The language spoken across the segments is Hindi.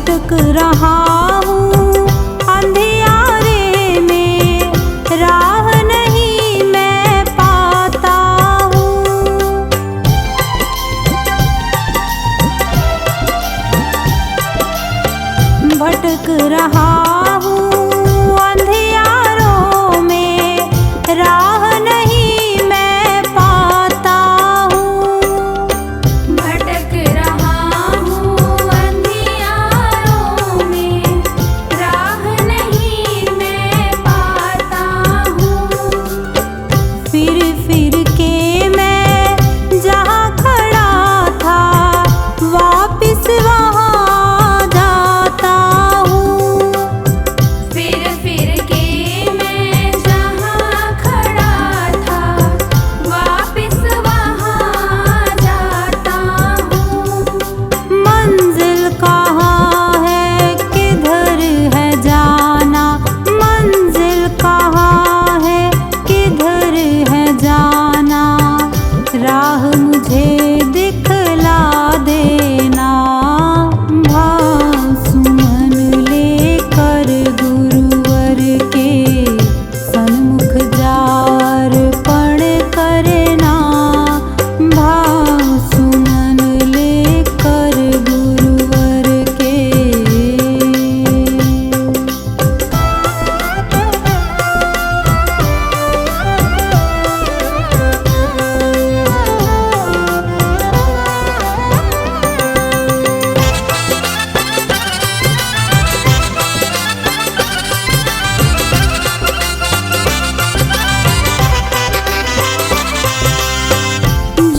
भटक रहा हूँ अंधियारे में, राह नहीं मैं पाता हूँ। भटक रहा हूँ अंधियारों में, राह नहीं मैं पाता हूँ। भटक रहा हूँ अंधियारों में, राह नहीं मैं पाता हूँ। फिर फिर के मैं जहाँ खड़ा था, वापिस वहाँ जाता हूँ। फिर फिर के मैं जहाँ खड़ा था, वापिस वहाँ जाता हूँ। मंजिल कहाँ है, किधर है जाना, मंजिल कहाँ है, किधर है जाना, राह मुझे दिखला देना। भाव सुमन लेकर गुरुवर के सन्मुख जार पण करना। भाव सुमन लेकर गुरुवर के।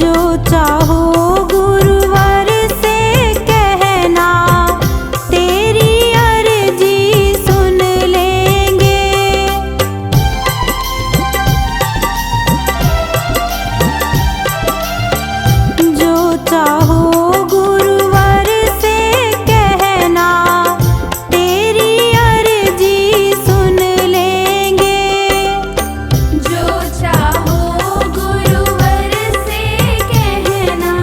जो चाहो गुरुवर से कहना, तेरी अर्जी सुन लेंगे। जो चाहो गुरुवर से कहना, तेरी अर्जी सुन लेंगे। जो चाहो गुरुवर से कहना,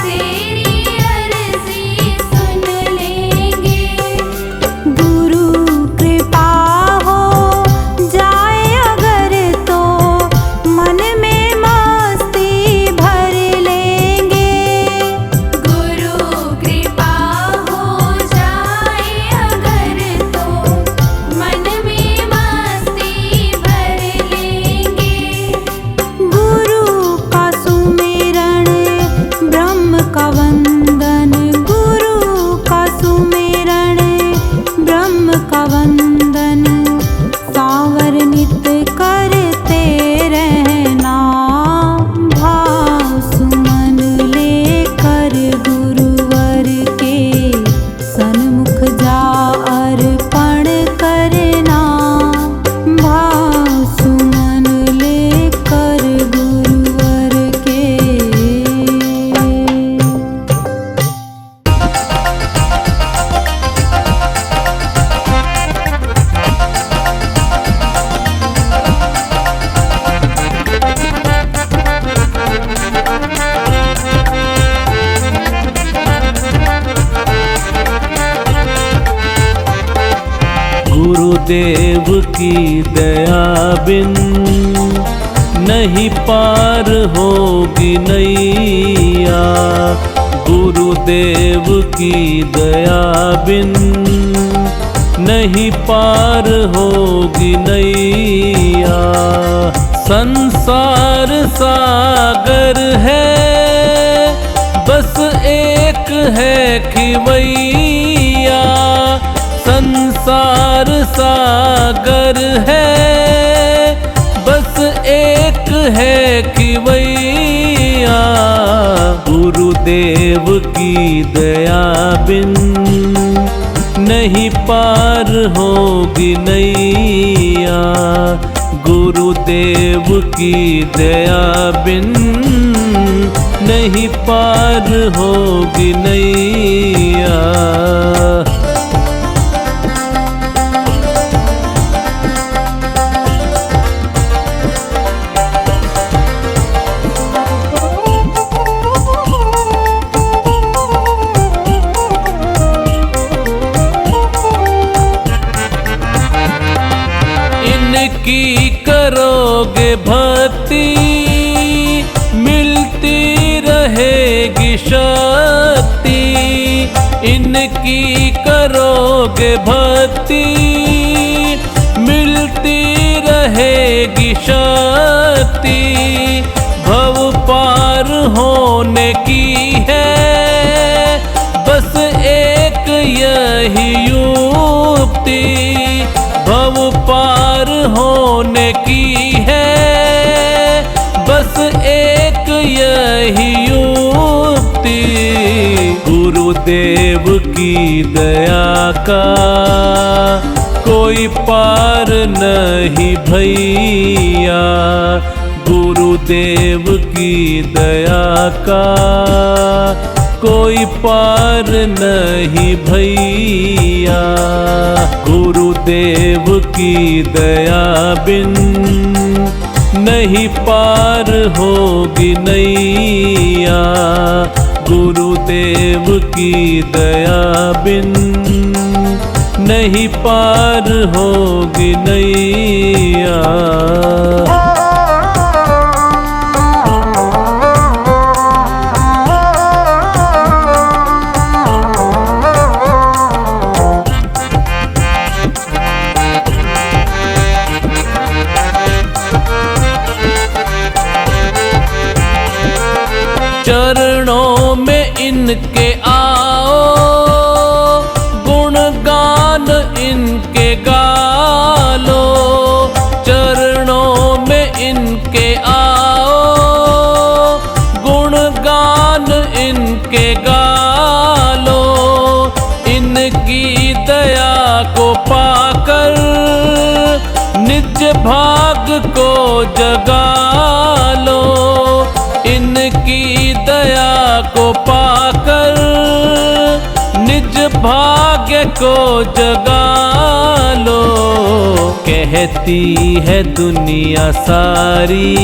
तेरी अर्जी सुन लेंगे। गुरु कृपा हो जाए अगर तो, मन में मस्ती भर लेंगे। गुरु कृपा हो जाए अगर तो, मन में मस्ती भर लेंगे। गुरु का सुमिरन ब्रह्म का वंदन, गुरु का सुमिरन ब्रह्म का वंदन, सांवर नित करते रहना। भाव सुमन लेकर गुरुवर के सन्मुख जा अर्पण करना। भाव सुमन लेकर गुरुवर के। गुरुदेव की दया बिन नहीं पार होगी नैया। गुरुदेव की दया बिन नहीं पार होगी नैया। संसार सागर है, बस एक है खिवैया। संसार सागर है, बस एक है खिवैया। गुरुदेव की दया बिन नहीं पार होगी नैया। गुरुदेव की दया बिन नहीं पार होगी नैया। इनकी करोगे भक्ति मिलती रहेगी शक्ति, इनकी करोगे भक्ति मिलती रहेगी शक्ति। भव पार होने की है बस एक यही युक्ति, भव पार होने की है बस एक यही युक्ति। गुरुदेव की दया का कोई पार नहीं भैया, गुरुदेव की दया का कोई पार नहीं भैया। गुरुदेव की दया बिन नहीं पार होगी नैया, गुरुदेव की दया बिन नहीं पार होगी नैया। चरणों में इनके आओ गुणगान इनके गालो, चरणों में इनके आओ गुणगान इनके गालो। इनकी दया को पाकर निज भाग को जगा लो, इनकी दया को पाकर निज भाग्य को जगा लो। कहती है दुनिया सारी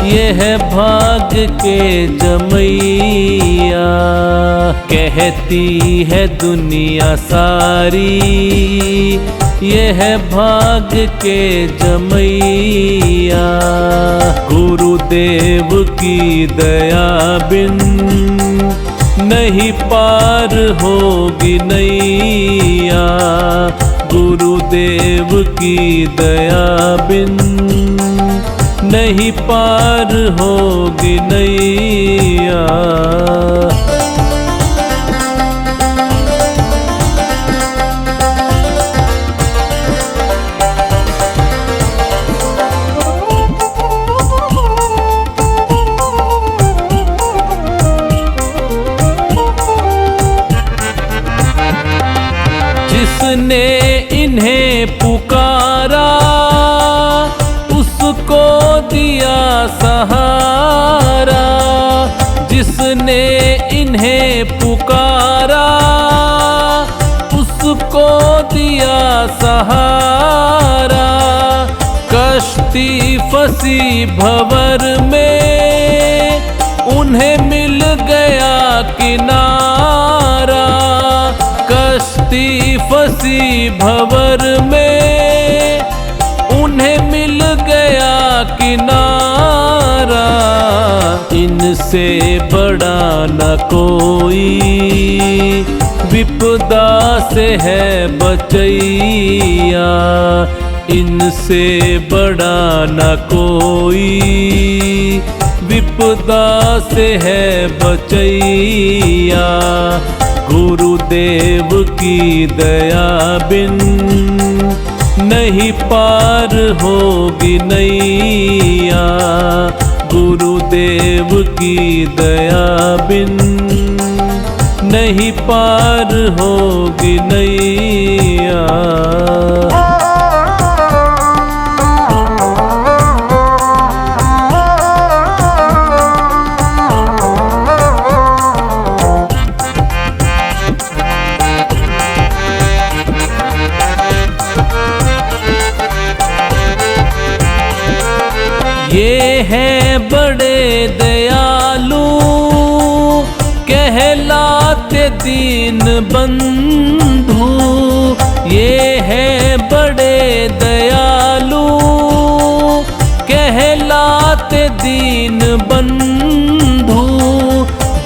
यह भाग्य के जमैया, कहती है दुनिया सारी यह भाग्य के जमैया। गुरुदेव की दया बिन नहीं पार होगी नैया, गुरुदेव की दया बिन नहीं पार होगी नैया। जिसने इन्हें पुकारा उसको दिया सहारा, जिसने इन्हें पुकारा उसको दिया सहारा। कश्ती फंसी भंवर में उन्हें मिल गया किनारा, कश्ती फंसी भंवर में उन्हें मिल गया किनारा। इनसे बड़ा न कोई विपदा से है बचैया, इनसे बड़ा न कोई विपदा से है बचैया। गुरुदेव की दया बिन नहीं पार होगी नैया, गुरुदेव की दया बिन नहीं पार होगी नैया। ये हैं बड़े दयालु कहलाते दीन बंधु, ये हैं बड़े दयालु दीन बंधु,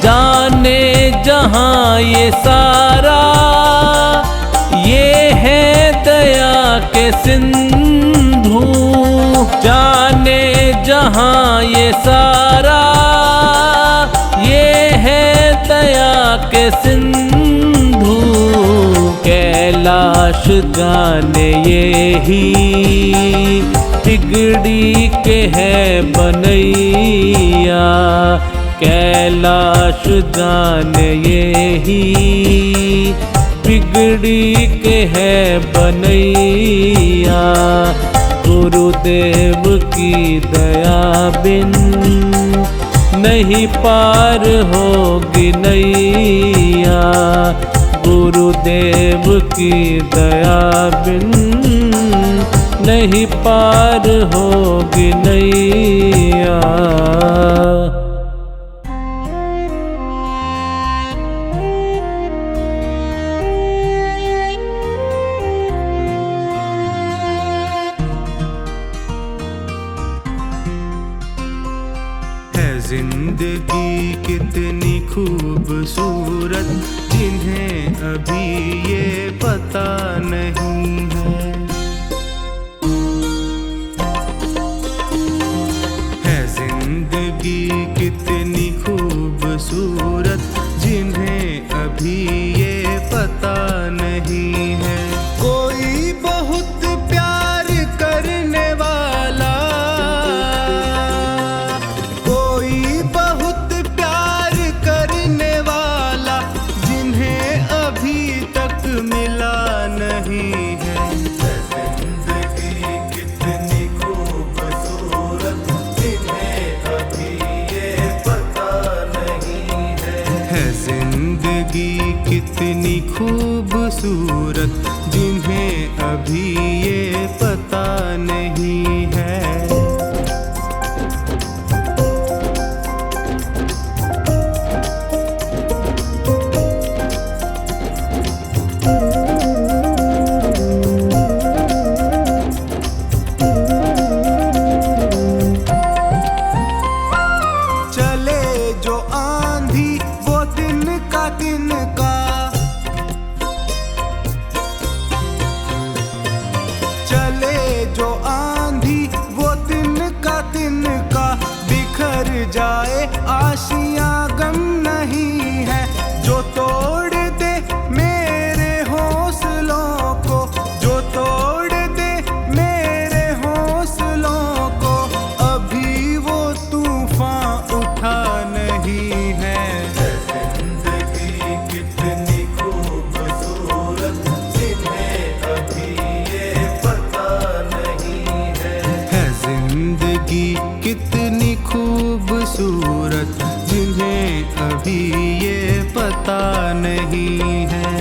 जाने जहाँ ये सारा, ये है दया के सिंधु। जाने जहाँ ये सारा, ये है दया के सिंधु। कैलाश जाने ये ही बिगड़ी के है बनैया। कैलाश जाने ये ही बिगड़ी के है बनैया। गुरुदेव की दया बिन नहीं पार होगी नैया। गुरुदेव की दया बिन नहीं पार होगी नैया। जिंदगी कितनी खूबसूरत, जिन्हें अभी ये पता नहीं है जिंदगी कितनी खूबसूरत, जिन्हें अभी ये पता नहीं है। कोई बहुत प्यार करने वाला, कितनी खूबसूरत, जिन्हें अभी ये पता नहीं है। चले जो आंधी वो दिन का जो आंधी वो तिनका बिखर जाए, आशियां गम नहीं है। जो तोड़ दे मेरे हौसलों को, जो तोड़ दे मेरे हौसलों को, अभी वो तूफान उठा नहीं है। जिंदगी कितनी खूबसूरत, जिन्हें अभी ये पता नहीं है। जिंदगी कितनी खूबसूरत, जिन्हें अभी ये पता नहीं है।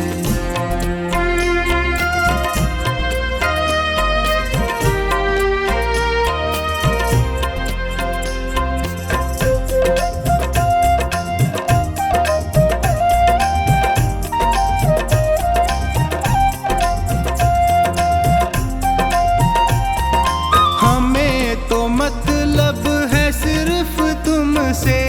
हमें तो मतलब है सिर्फ तुमसे,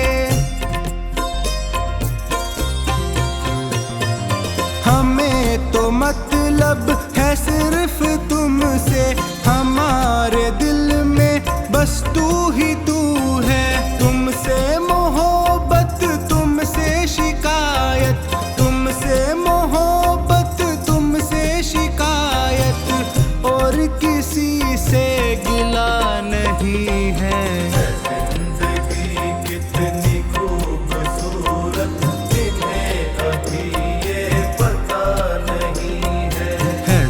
हमें तो मतलब है सिर्फ तुमसे। हमारे दिल में बस तू ही तू है। तुमसे मोहब्बत, तुमसे शिकायत, तुमसे मोहब्बत, तुमसे शिकायत, और किसी से गिला नहीं है। जिंदगी कितनी खूबसूरत, जिन्हें अभी ये पता नहीं है।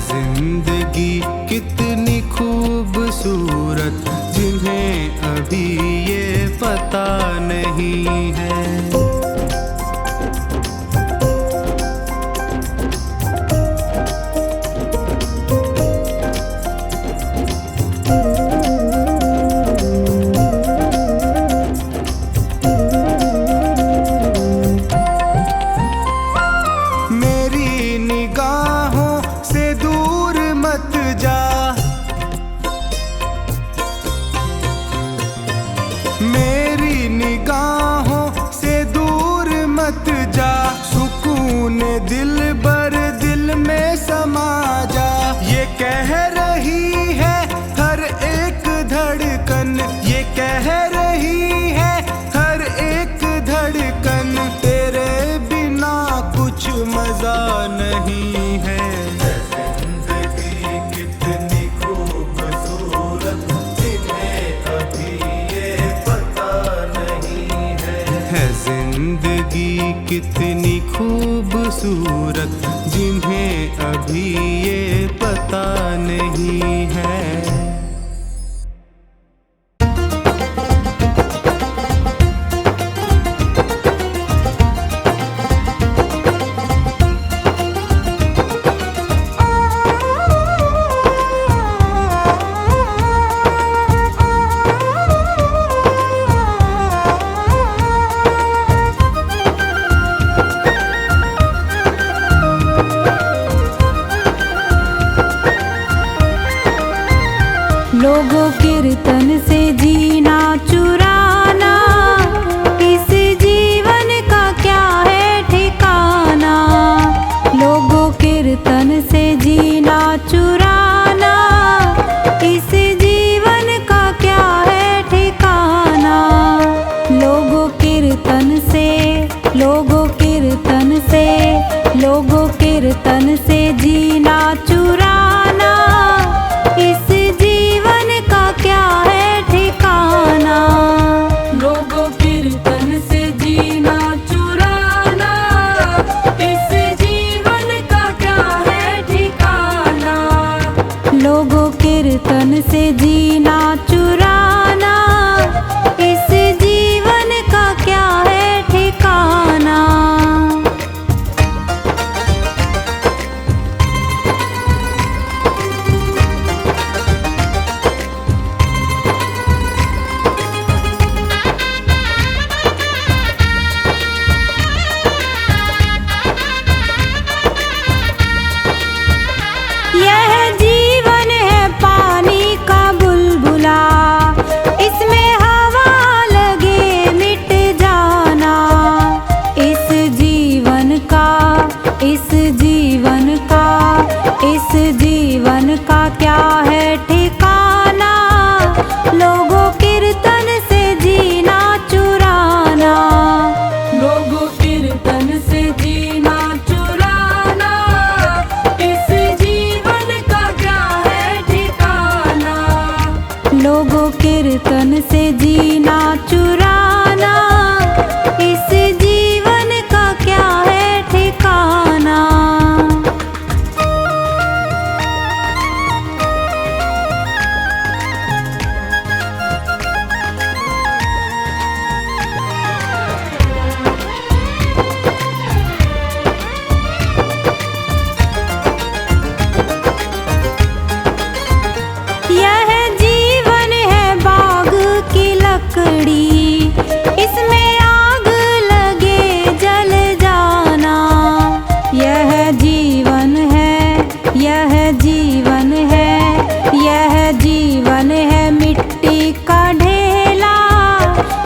जिंदगी कितनी खूबसूरत, जिन्हें अभी ये पता नहीं कह रही है हर एक धड़कन, ये कह रही है हर एक धड़कन, तेरे बिना कुछ मजा नहीं है। जिंदगी कितनी खूबसूरत, जिन्हें अभी ये पता नहीं है। जिंदगी कितनी खूबसूरत, जिन्हें अभी ये पता नहीं है। लोगों कीर्तन से जीना चुराना, इस जीवन का क्या है ठिकाना। लोगों कीर्तन से जीना चुराना, इस जीवन का क्या है ठिकाना। लोगों कीर्तन से, लोगों कीर्तन से, लोगों कीर्तन से जीना चुराना, इस जीवन का क्या है ठिकाना। लोगों कीर्तन से जीना चुराना, इस जीवन का क्या है ठिकाना। लोगों कीर्तन से जीना चुराना, इस जीवन का क्या है ठिकाना। यह जीवन है पानी का बुलबुला, इसमें हवा लगे मिट जाना। इस जीवन का, इस जीवन का, इस जीवन का क्या है ठिकाना। लोगों कीर्तन से जीना चुराना, लोगों कीर्तन से जीना चुराना, इस जीवन का क्या है ठिकाना। लोगों कीर्तन से जीना चुराना, इस जीवन का क्या है ठिकाना। यह जीवन है बाग की लकड़ी, इसमें आग लगे जल जाना। यह जीवन है, यह जीवन है, यह जीवन है मिट्टी का ढेला,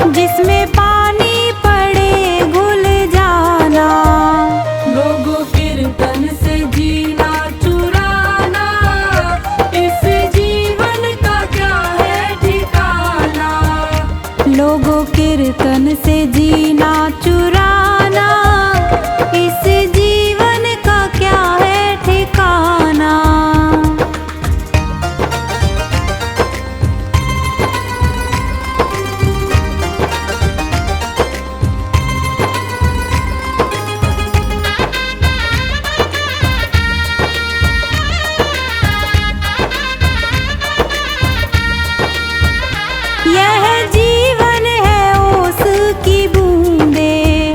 जिसमें पानी पड़े घुल जाना। लोगों कीर्तन से जीना चुराना, इस जीवन का क्या है ठिकाना। लोगों कीर्तन से जीना चुराना, इस जीवन का क्या है ठिकाना। यह जीवन है ओस की बूंदे,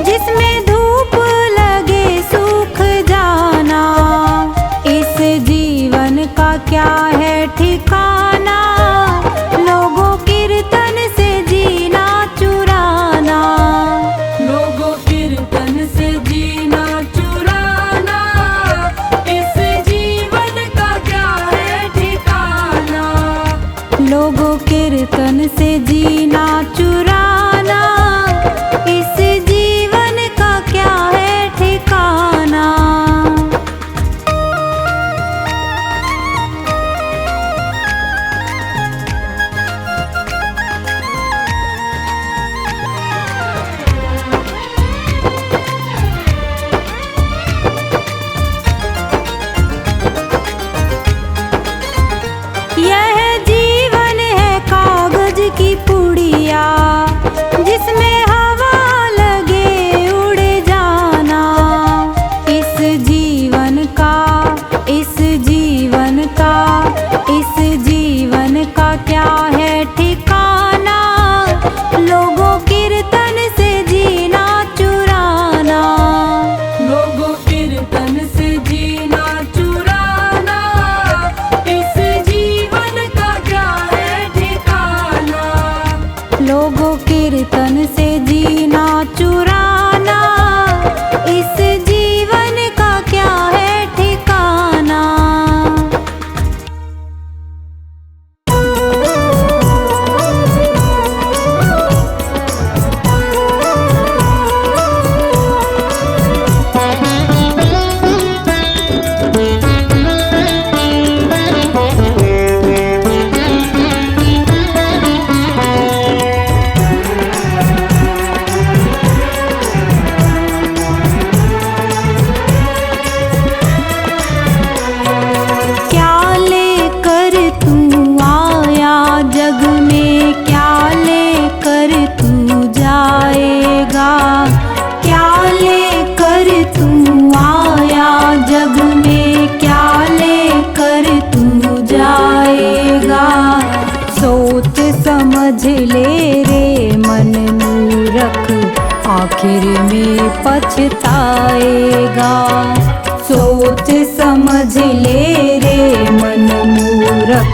जिसमें धूप लगे सूख जाना। इस जीवन का क्या है ठिकाना। लोगों कीर्तन से जीना चुराना, लोगों कीर्तन से जीना चुराना, इस जीवन का क्या है ठिकाना। लोगों कीर्तन से जीना चुराना, इस जीवन का क्या है ठिकाना।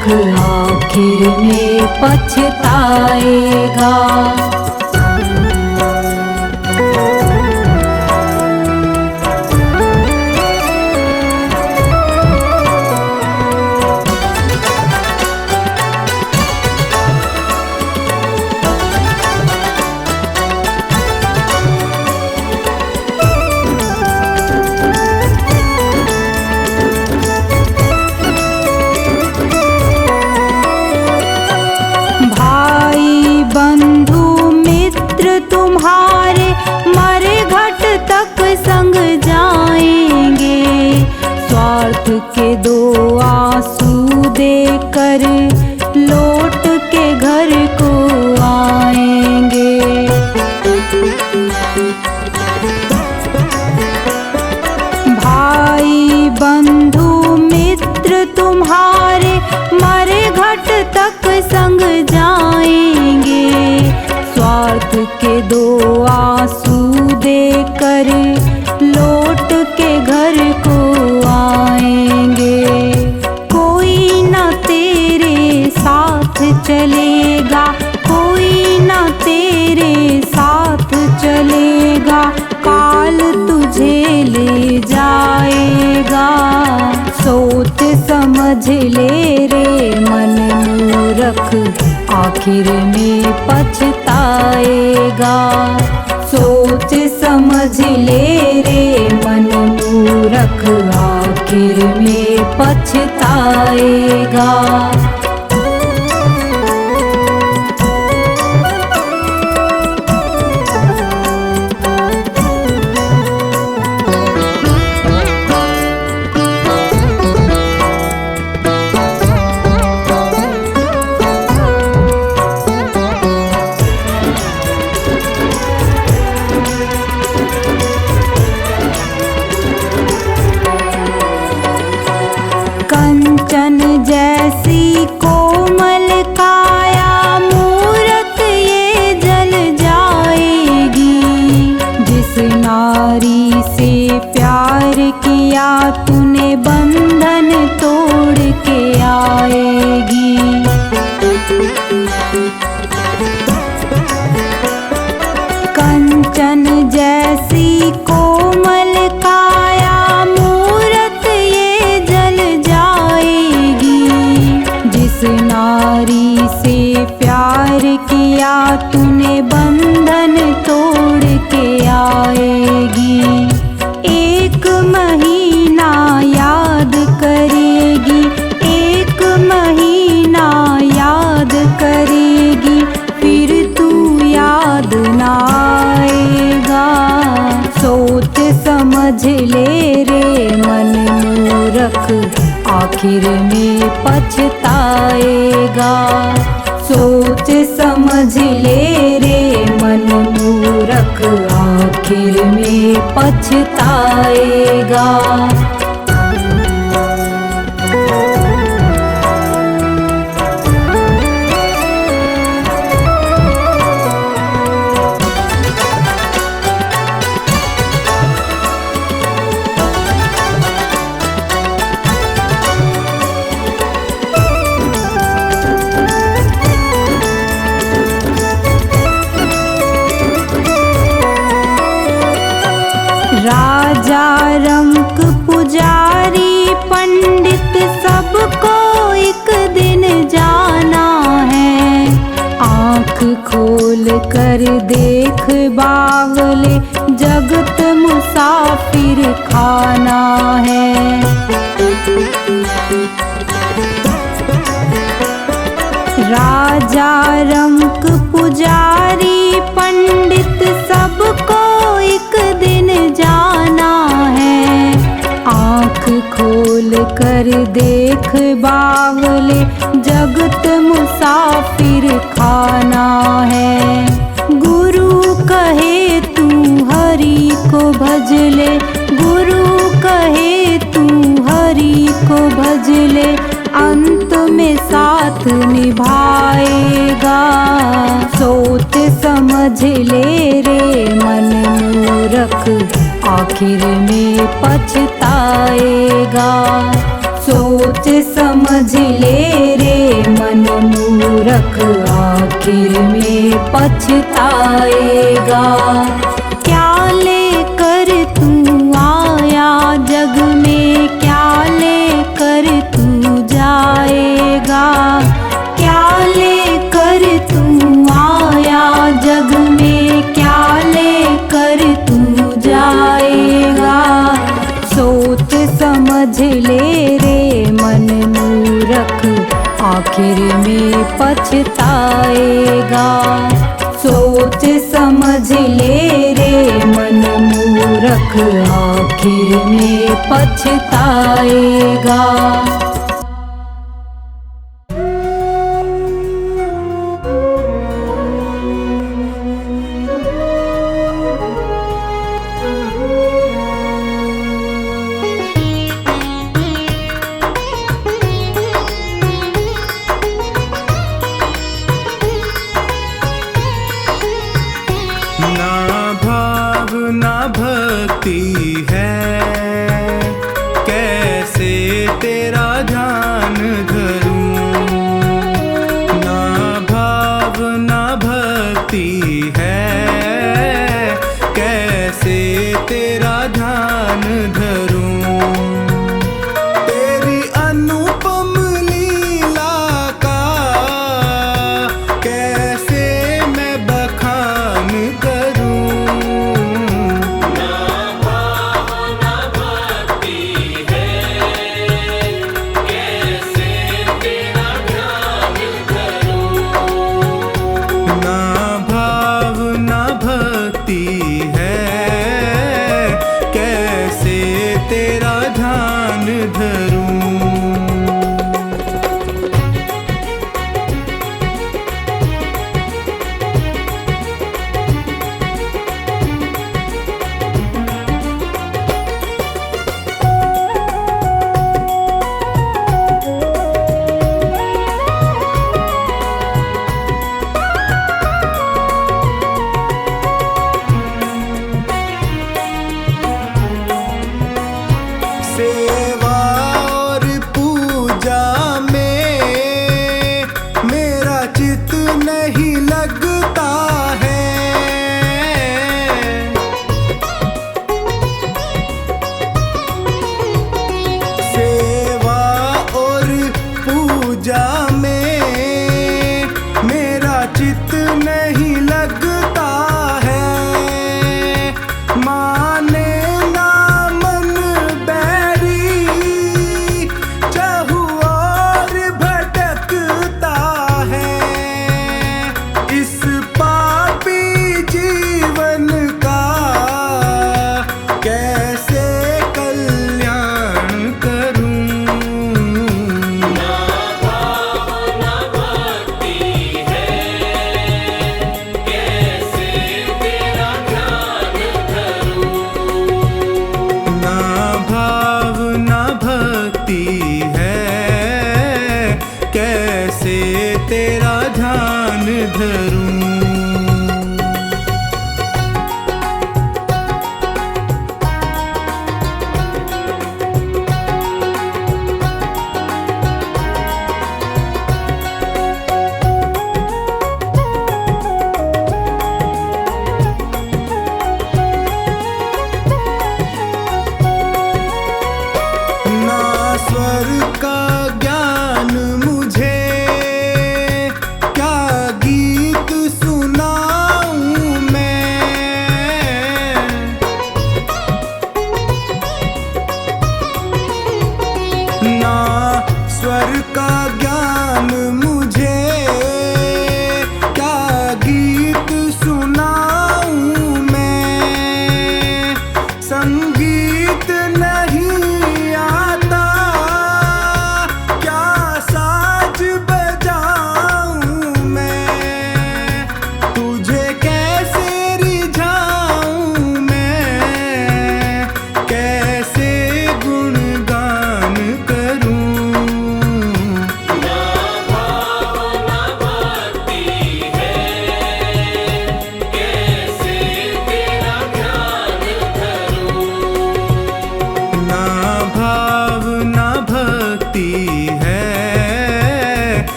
मूरख आखिर में पछताएगा। बंधु मित्र तुम्हारे मरे घट तक संग जाएंगे, स्वार्थ के दो आंसू देकर लौट के घर को आएंगे। भाई बंधु मित्र तुम्हारे मरे घट तक संग जाएंगे, स्वार्थ के दो आंसू देकर लौट के घर को आएंगे। कोई ना तेरे साथ चलेगा, कोई ना तेरे साथ चलेगा, काल तुझे ले जाएगा। सोच समझ ले रे मन मूरख आखिर में पछताएगा। सोच समझ ले रे मन मूरख आखिर में पछताएगा। कंचन जैसी कोमल काया मूरत ये जल जाएगी, जिस नारी से प्यार किया तूने बंधन तोड़ के आएगी। कंचन जैसी कोमल काया मूरत ये जल जाएगी, जिस नारी से प्यार किया तूने बंधन तोड़ के आएगी। एक महीना याद करेगी, एक महीना याद करेगी, फिर तू याद ना आएगा। सोच समझ ले रे मन मूरख आखिर में पछताएगा। सोच समझ ले रे मन मूरख आखिर में पछताएगा। राजा रंक पुजारी पंडित सबको एक दिन जाना है। आँख खोल कर देख बावले, जगत मुसाफिर खाना है। राजा रंक पुजारी पंडित सबको एक दिन जाना है। आँख खोल कर देख बावले, जगत मुसाफिर खाना है। गुरु कहे तू हरि को भज ले, गुरु कहे तू हरि को भज ले, अंत में साथ निभाएगा। सोच समझ ले रे मन मूरख आखिर में पछताएगा। सोच समझ ले रे आखिर में पछताएगा। क्या लेकर तू आया जग में, क्या लेकर तू जाएगा। क्या लेकर तू आया जग में, क्या लेकर तू जाएगा। सोच समझ ले रे मन मूरख, आखिर में पछताएगा। सोच समझ ले रे मन मूरख, आखिर में पछताएगा। ना भाव ना भक्ति है, कैसे तेरा ध्यान धरूं। ना भाव ना भक्ति है, कैसे तेरा ध्यान धरूं। तेरी अनुपम लीला का कैसे मैं बखान करूं। ना भाव ना भक्ति है, कैसे तेरा ध्यान धरूं। सेवा और पूजा में मेरा चित नहीं लगता है। सेवा और पूजा में मेरा चित नहीं लगता है। माने ना मन बैरी, चहु और भटकता है। इस पापी जीवन का कैसे कल्याण करूं। ना भाव ना भक्ति है, कैसे तेरा ध्यान धरूं। ना स्वर का ज्ञान मुझे, क्या गीत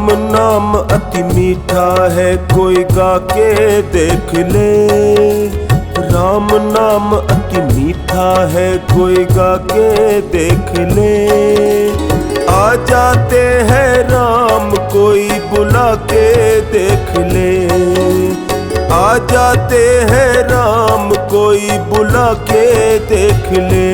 राम नाम अति मीठा है, कोई गा के देख ले। राम नाम अति मीठा है, कोई गा के देख ले। आ जाते हैं राम, कोई बुला के देख ले। आ जाते हैं राम, कोई बुला के देख ले।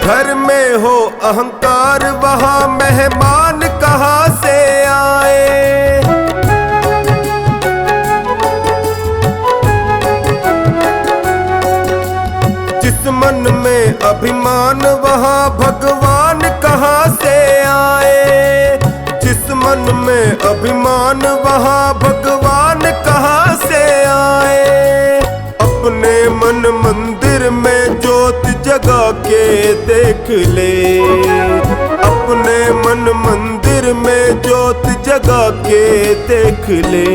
घर में हो अहंकार, वहाँ मेहमान कहाँ से आए। जिस मन में अभिमान, वहाँ भगवान कहाँ से आए। जिस मन में अभिमान, वहाँ भगवान कहाँ से आए। अपने मन मंदिर में ज्योत जगा के देख ले। अपने मन मंदिर में ज्योत जगा के देख ले।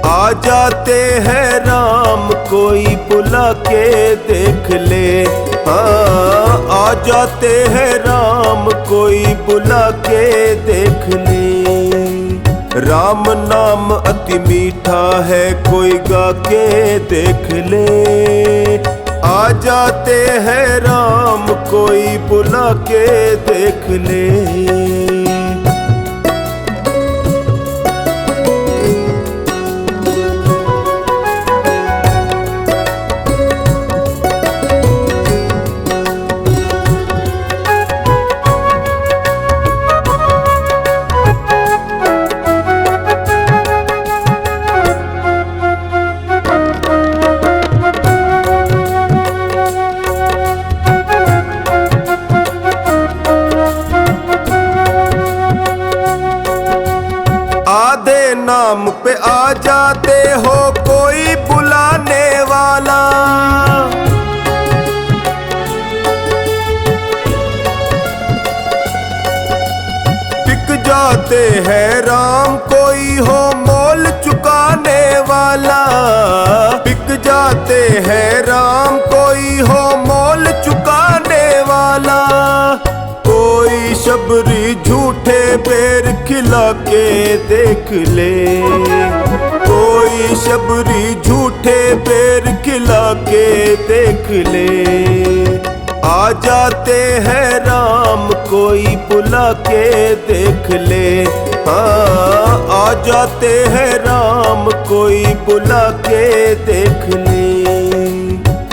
आ जाते हैं राम, कोई बुला के देख ले। हाँ, आ जाते हैं राम, कोई बुला के देख ले। राम नाम अति मीठा है, कोई गा के देख ले। आ जाते हैं राम, कोई बुला के देख ले। आधे नाम पे आ जाते हो, कोई बुलाने वाला। बिक जाते हैं राम, कोई हो मोल चुकाने वाला। बिक जाते हैं राम, कोई हो मोल चुकाने वाला। कोई शबरी झूठे बेर खिला के देख ले। कोई शबरी झूठे बेर खिला के देख ले। आ जाते हैं राम, कोई बुला के देख ले। हाँ, आ जाते हैं राम, कोई बुला के देख ले।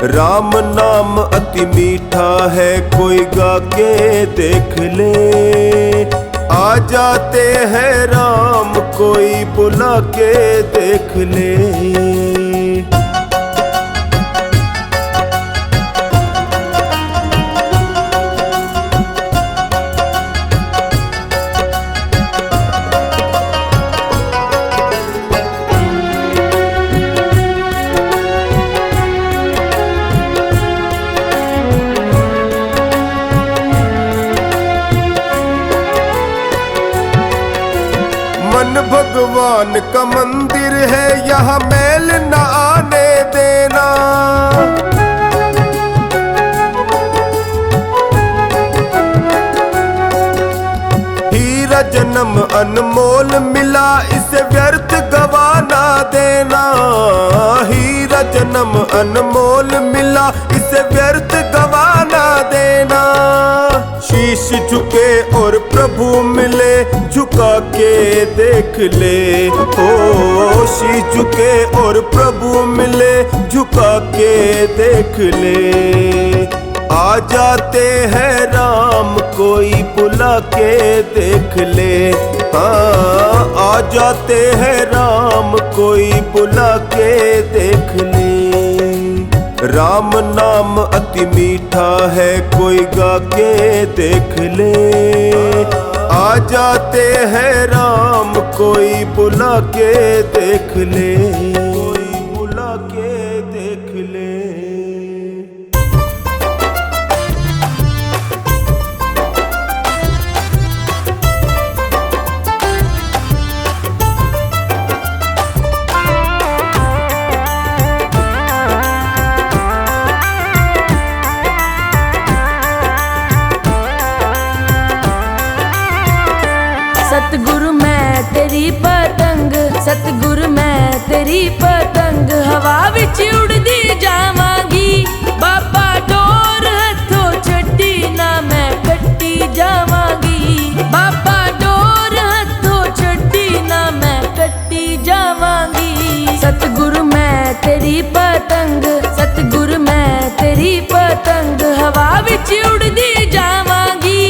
राम नाम अति मीठा है, कोई गा के देख ले। आ जाते हैं राम, कोई बुला के देख ले। मन भगवान का मंदिर है, यहाँ मैल न आने देना। हीरा जन्म अनमोल मिला, इसे व्यर्थ गवाना देना। हीरा जन्म अनमोल मिला, इसे व्यर्थ गवाना देना। शीश झुके और प्रभु मिले, झुका के देख ले। ओ शीश झुके और प्रभु मिले, झुका के देख ले। आ जाते हैं राम, कोई बुला के देख ले। हाँ, आ जाते हैं राम, कोई बुला के देख ले। राम नाम अति मीठा है, कोई गा के देख ले। आ जाते हैं राम, कोई बुला के देख ले। देख ले। सतगुरु मैं तेरी पतंग, सतगुरु मैं तेरी पतंग, हवा विच उड़दी जावांगी। बाबा डोर हथों छड्डी ना मैं कट्टी जावांगी। बाबा डोर हथों छड्डी ना मैं कट्टी जावांगी। सतगुरु मैं तेरी पतंग, सतगुरु मैं तेरी पतंग, हवा विच उड़दी जावांगी।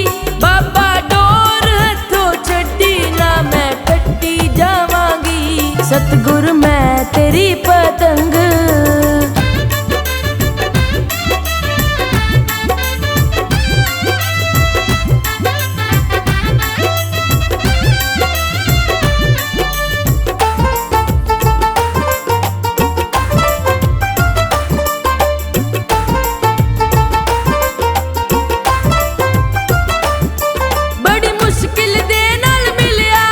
बाबा डोर हथों छड्डी ना मैं कट्टी जावांगी। सतगुरु मैं तेरी पतंग। बड़ी मुश्किल दे नाल मिलिया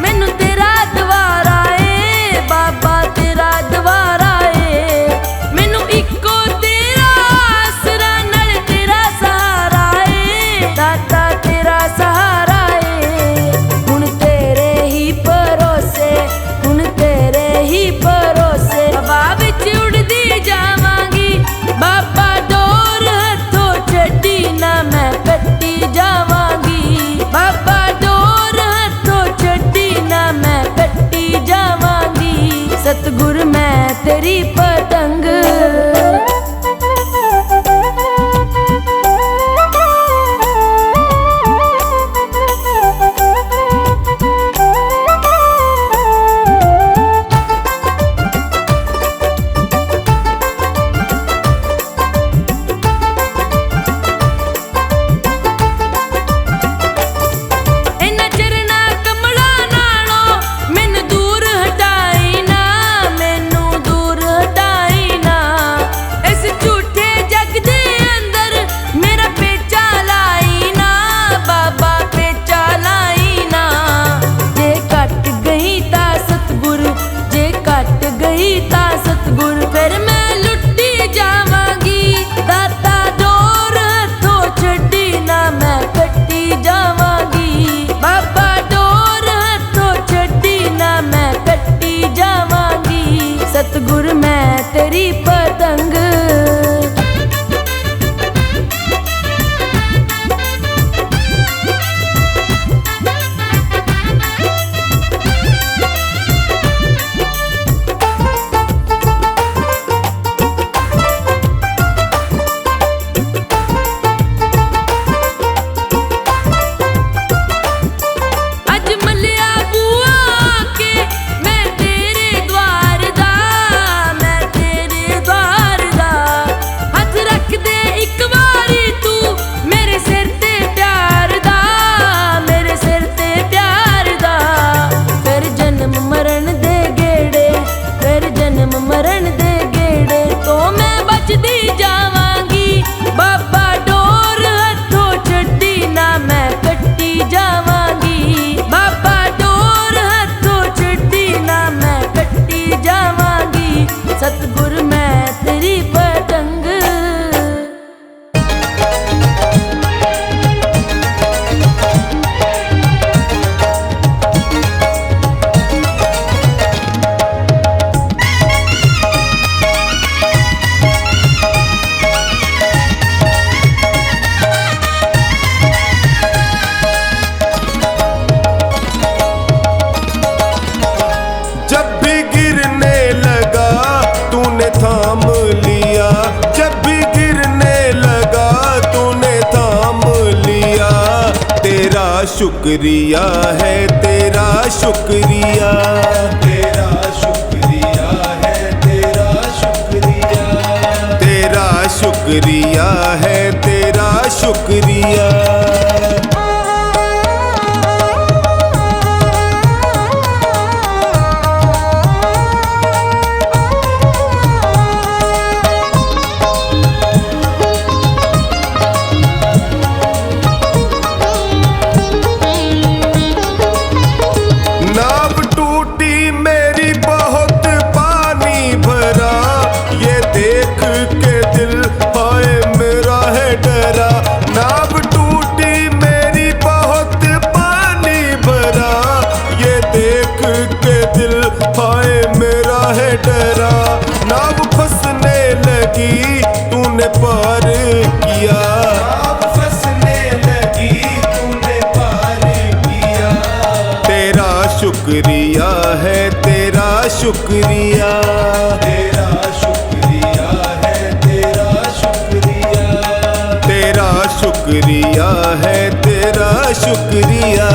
मैनू तेरा द्वारा ए बाबा, तेरा द्वारा ए। मैनू इक्को तेरा आसरा नाल तेरा सहारा ए दाता, तेरा सहारा ए। हुण तेरे ही भरोसे, हुण तेरे ही भरोसे, हवा विच उड़दी जावांगी। बाबा डोर हथों छड्डी ना मैं कट्टी जावांगी। बाबा डोर हथों छड्डी ना मैं कट्टी जावांगी। सतगुरु मैं तेरी पतंग। इन्हां चरना कमला नालों मैनू दूर हटाई ना, मैनू दूर हटाई ना। इस झूठे जग दे अंदर मेरा पेचा लाई ना, बाबा पेचा लाई ना। जे कट गई ता सतगुरु, जे कट गई ता सतगुरु, फिर मैं लुट्टी जावांगी। दाता डोर हथों छड्डी ना मैं कट्टी जावांगी। बाबा डोर हथों छड्डी ना मैं कट्टी जावांगी। सतगुरु मैं तेरी पतंग। अज मलिया बुआ के मैं तेरे द्वार दा, मैं तेरे द्वार दा। हथ रख दे इक वारी तू मेरे सिर ते प्यार दा, मेरे सिर ते प्यार दा। फिर जन्म मरण दे गेड़े, फिर जन्म मरण दे गेड़े तो मैं बचदी जावांगी। बाबा डोर हथों छड्डी ना मैं कट्टी जावांगी। बाबा डोर हथों छड्डी ना मैं कट्टी जावांगी। सतगुरु मैं तेरी पतंग। जब भी गिरने लगा तूने थाम लिया, जब भी गिरने लगा तूने थाम लिया। तेरा शुक्रिया है, तेरा शुक्रिया, तेरा शुक्रिया है, तेरा शुक्रिया, तेरा शुक्रिया है, तेरा शुक्रिया। के दिल हाय मेरा है डरा। नाव टूटी मेरी बहुत पानी भरा, ये देख के दिल हाय मेरा है डरा। नाव फंसने लगी तूने पार किया, नाव फंसने लगी तूने पार किया। तेरा शुक्रिया है तेरा शुक्रिया, तेरा शुक्रिया है तेरा शुक्रिया, तेरा शुक्रिया है तेरा शुक्रिया।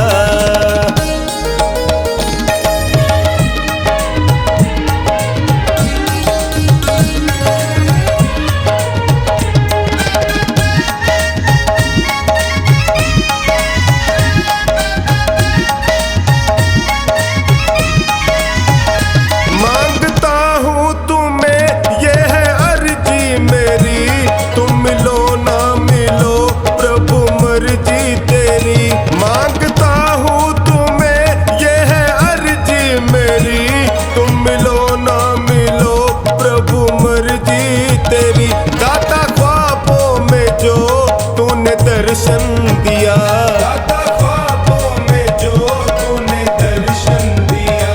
दर्शन दिया, दाता ख्वाबों में जो तूने दर्शन दिया।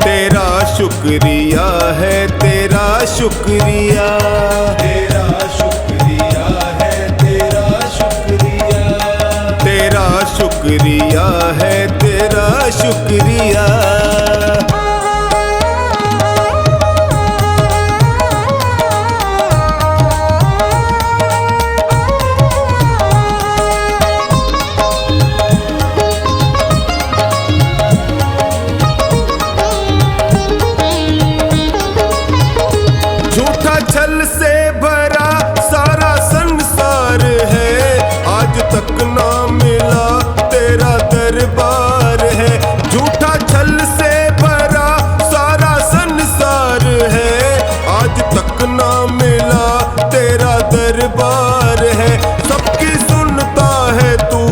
तेरा शुक्रिया है तेरा शुक्रिया, तेरा शुक्रिया है तेरा शुक्रिया, तेरा शुक्रिया है तेरा शुक्रिया। छल से भरा सारा संसार है, आज तक ना मिला तेरा दरबार है। झूठा छल से भरा सारा संसार है, आज तक ना मिला तेरा दरबार है। सबकी सुनता है तू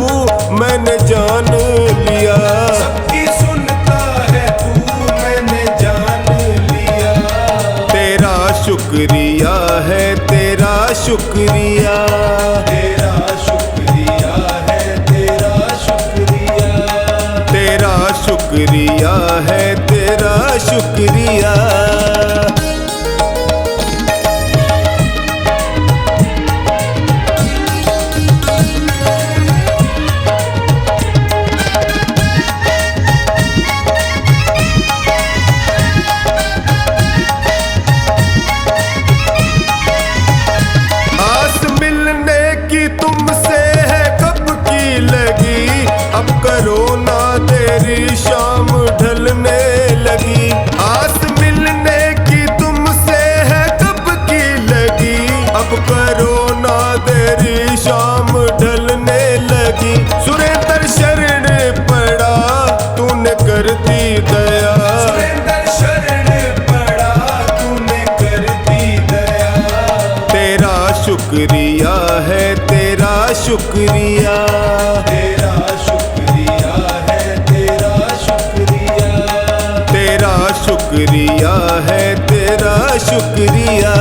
मैंने जान लिया, सबकी सुनता है तू मैंने जान लिया। तेरा शुक्रिया है तेरा शुक्रिया, तेरा शुक्रिया है तेरा शुक्रिया, तेरा शुक्रिया है तेरा शुक्रिया। तुमसे है कब की लगी, अब करो ना तेरी शाम ढलने लगी। आस मिलने की तुमसे है कब की लगी, अब करो ना तेरी शाम ढलने लगी। सुरेंद्र शरण पड़ा तूने कर दी दया, सुरेंद्र शरण पड़ा तूने कर दी दया। तेरा शुक्रिया है तेरा शुक्रिया, तेरा शुक्रिया है तेरा शुक्रिया, तेरा शुक्रिया है तेरा शुक्रिया।